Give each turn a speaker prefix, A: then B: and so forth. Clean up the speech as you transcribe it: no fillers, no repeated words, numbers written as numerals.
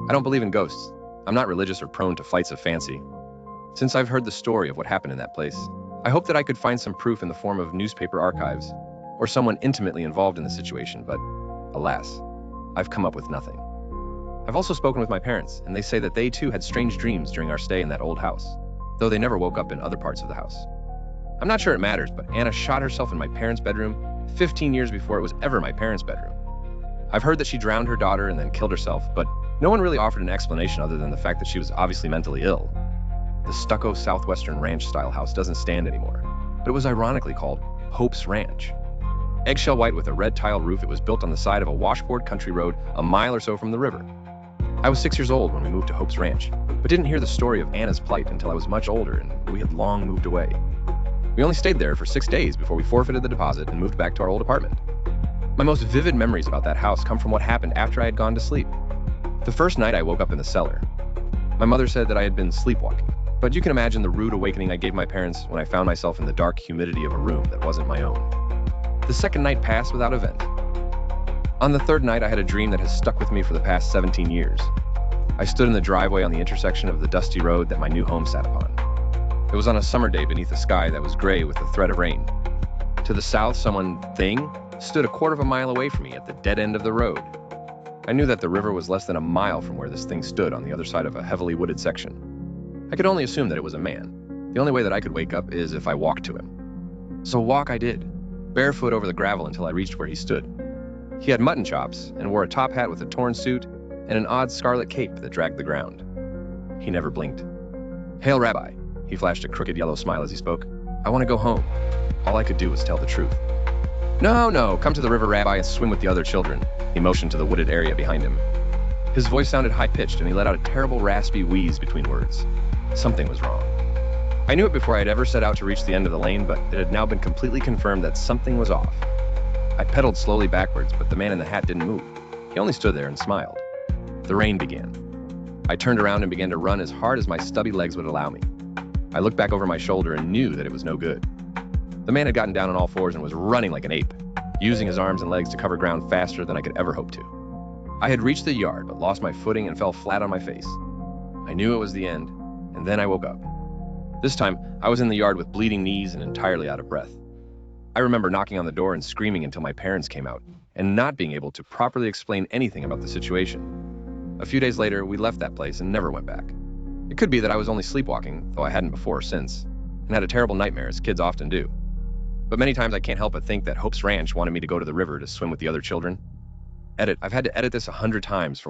A: I don't believe in ghosts. I'm not religious or prone to flights of fancy. Since I've heard the story of what happened in that place, I hope that I could find some proof in the form of newspaper archives or someone intimately involved in the situation, but alas, I've come up with nothing. I've also spoken with my parents, and they say that they too had strange dreams during our stay in that old house, though they never woke up in other parts of the house. I'm not sure it matters, but Anna shot herself in my parents' bedroom 15 years before it was ever my parents' bedroom. I've heard that she drowned her daughter and then killed herself, but no one really offered an explanation other than the fact that she was obviously mentally ill. The stucco southwestern ranch-style house doesn't stand anymore, but it was ironically called Hope's Ranch. Eggshell white with a red tile roof, it was built on the side of a washboard country road a mile or so from the river. I was 6 years old when we moved to Hope's Ranch, but didn't hear the story of Anna's plight until I was much older and we had long moved away. We only stayed there for 6 days before we forfeited the deposit and moved back to our old apartment. My most vivid memories about that house come from what happened after I had gone to sleep. The first night I woke up in the cellar. My mother said that I had been sleepwalking, but you can imagine the rude awakening I gave my parents when I found myself in the dark humidity of a room that wasn't my own. The second night passed without event. On the third night I had a dream that has stuck with me for the past 17 years. I stood in the driveway on the intersection of the dusty road that my new home sat upon. It was on a summer day beneath a sky that was gray with the threat of rain. To the south, thing, stood a quarter of a mile away from me at the dead end of the road. I knew that the river was less than a mile from where this thing stood on the other side of a heavily wooded section. I could only assume that it was a man. The only way that I could wake up is if I walked to him. So walk I did, barefoot over the gravel until I reached where he stood. He had mutton chops and wore a top hat with a torn suit and an odd scarlet cape that dragged the ground. He never blinked. "Hail, Rabbi." He flashed a crooked yellow smile as he spoke. "I want to go home." All I could do was tell the truth. No, come to the river, Rabbi, and swim with the other children." He motioned to the wooded area behind him. His voice sounded high-pitched, and he let out a terrible raspy wheeze between words. Something was wrong. I knew it before I had ever set out to reach the end of the lane, but it had now been completely confirmed that something was off. I pedaled slowly backwards, but the man in the hat didn't move. He only stood there and smiled. The rain began. I turned around and began to run as hard as my stubby legs would allow me. I looked back over my shoulder and knew that it was no good. The man had gotten down on all fours and was running like an ape, using his arms and legs to cover ground faster than I could ever hope to. I had reached the yard, but lost my footing and fell flat on my face. I knew it was the end, and then I woke up. This time, I was in the yard with bleeding knees and entirely out of breath. I remember knocking on the door and screaming until my parents came out, and not being able to properly explain anything about the situation. A few days later, we left that place and never went back. It could be that I was only sleepwalking, though I hadn't before or since, and had a terrible nightmare, as kids often do. But many times I can't help but think that Hope's Ranch wanted me to go to the river to swim with the other children. I've had to edit this 100 times for